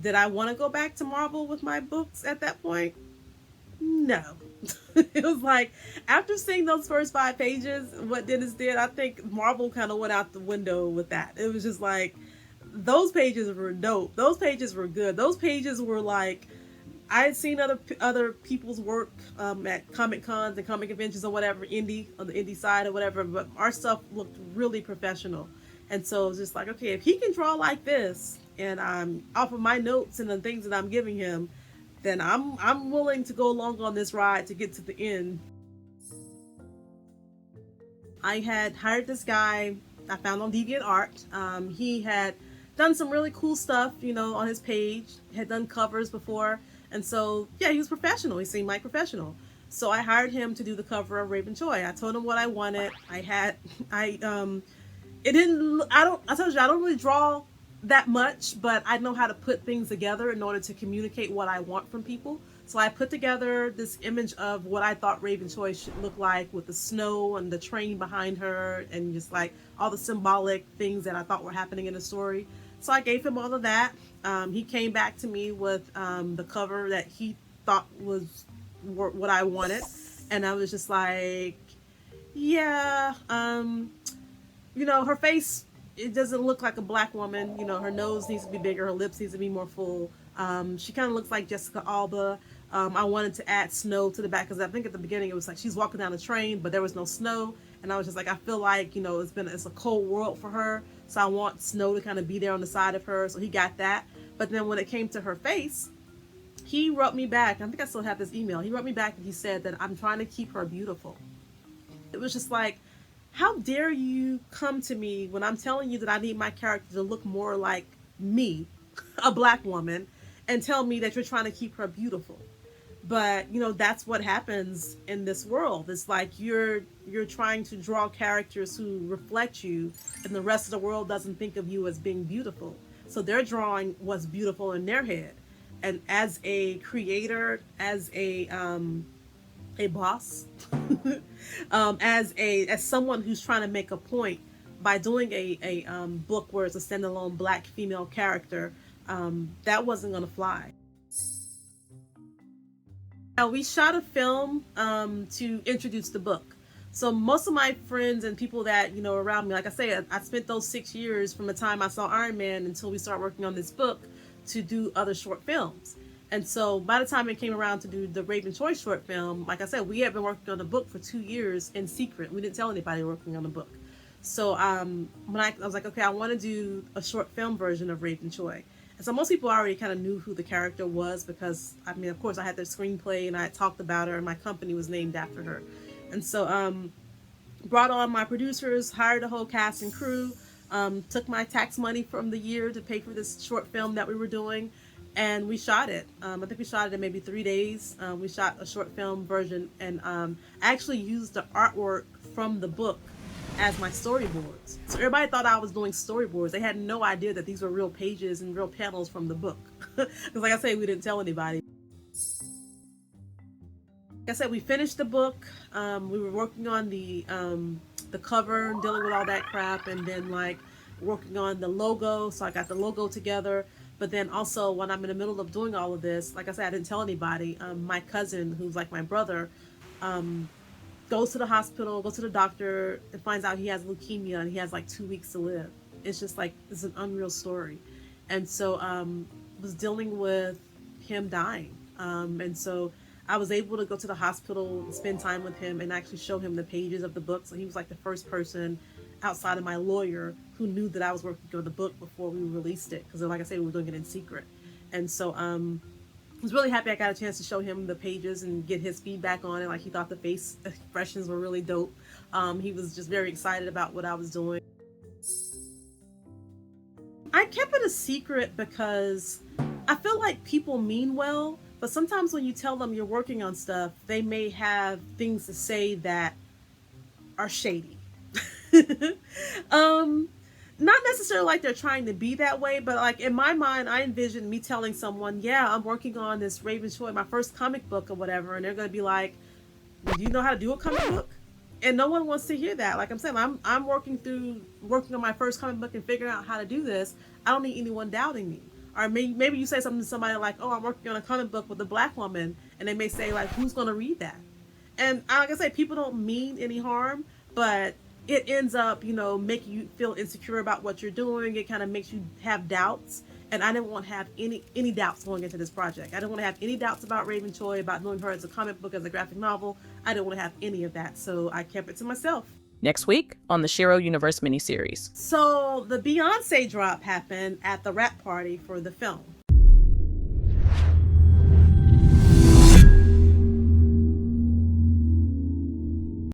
Did I want to go back to Marvel with my books at that point? No. It was like, after seeing those first 5 pages, what Dennis did, I think Marvel kind of went out the window with that. It was just like, those pages were dope. Those pages were good. Those pages were like, I had seen other people's work at comic cons and comic conventions or whatever, indie on the indie side or whatever, but our stuff looked really professional. And so it was just like, okay, if he can draw like this, and I'm off of my notes and the things that I'm giving him, then I'm willing to go along on this ride to get to the end. I had hired this guy I found on DeviantArt. He had done some really cool stuff, on his page. Had done covers before, and so yeah, he was professional. He seemed like professional. So I hired him to do the cover of Rayven Choi. I told him what I wanted. It didn't. I told you I don't really draw that much, but I know how to put things together in order to communicate what I want from people. So I put together this image of what I thought Rayven Choi should look like, with the snow and the train behind her and just like all the symbolic things that I thought were happening in the story. So I gave him all of that. He came back to me with the cover that he thought was what I wanted. And I was just like, yeah, her face, it doesn't look like a black woman. Her nose needs to be bigger, her lips needs to be more full. She kind of looks like Jessica Alba. I wanted to add snow to the back, because I think at the beginning it was like she's walking down the train, but there was no snow, and I was just like, I feel like it's a cold world for her, so I want snow to kind of be there on the side of her. So he got that. But then when it came to her face, he wrote me back. I think I still have this email. He wrote me back and he said that I'm trying to keep her beautiful. It was just like, how dare you come to me when I'm telling you that I need my character to look more like me, a black woman, and tell me that you're trying to keep her beautiful. But that's what happens in this world. It's like you're trying to draw characters who reflect you, and the rest of the world doesn't think of you as being beautiful. So they're drawing what's beautiful in their head. And as a creator, as a boss, as someone who's trying to make a point by doing a book where it's a standalone black female character, that wasn't gonna fly. Now, we shot a film to introduce the book. So most of my friends and people that around me, like I say, I spent those 6 years from the time I saw Iron Man until we started working on this book to do other short films. And so by the time it came around to do the Rayven Choi short film, like I said, we had been working on the book for 2 years in secret. We didn't tell anybody we were working on the book. So when I was like, okay, I want to do a short film version of Rayven Choi. And so most people already kind of knew who the character was, because, of course, I had the screenplay and I had talked about her, and my company was named after her. And so brought on my producers, hired a whole cast and crew, took my tax money from the year to pay for this short film that we were doing, and we shot it. I think we shot it in maybe 3 days. We shot a short film version, and I actually used the artwork from the book as my storyboards. So everybody thought I was doing storyboards. They had no idea that these were real pages and real panels from the book. Because like I say, we didn't tell anybody. Like I said, we finished the book. We were working on the cover and dealing with all that crap, and then like working on the logo. So I got the logo together. But then also, when I'm in the middle of doing all of this, like I said, I didn't tell anybody. My cousin, who's like my brother, goes to the hospital, goes to the doctor, and finds out he has leukemia and he has like 2 weeks to live. It's just like, it's an unreal story. And so was dealing with him dying. And so I was able to go to the hospital and spend time with him and actually show him the pages of the book. So he was like the first person outside of my lawyer who knew that I was working on the book before we released it. Because like I said, we were doing it in secret. And so I was really happy I got a chance to show him the pages and get his feedback on it. Like, he thought the face expressions were really dope. He was just very excited about what I was doing. I kept it a secret because I feel like people mean well, but sometimes when you tell them you're working on stuff, they may have things to say that are shady. Not necessarily like they're trying to be that way, but like in my mind, I envision me telling someone, yeah, I'm working on this Rayven Choi, my first comic book or whatever, and they're going to be like, do you know how to do a comic book? And no one wants to hear that. Like I'm saying, I'm working on my first comic book and figuring out how to do this. I don't need anyone doubting me. Or maybe you say something to somebody like, "Oh, I'm working on a comic book with a black woman," and they may say like, "Who's going to read that?" And like I say, people don't mean any harm, but it ends up, making you feel insecure about what you're doing. It kind of makes you have doubts. And I didn't want to have any doubts going into this project. I didn't want to have any doubts about Rayven Choi, about knowing her as a comic book, as a graphic novel. I didn't want to have any of that, so I kept it to myself. Next week on the Shero Universe miniseries. So the Beyonce drop happened at the wrap party for the film.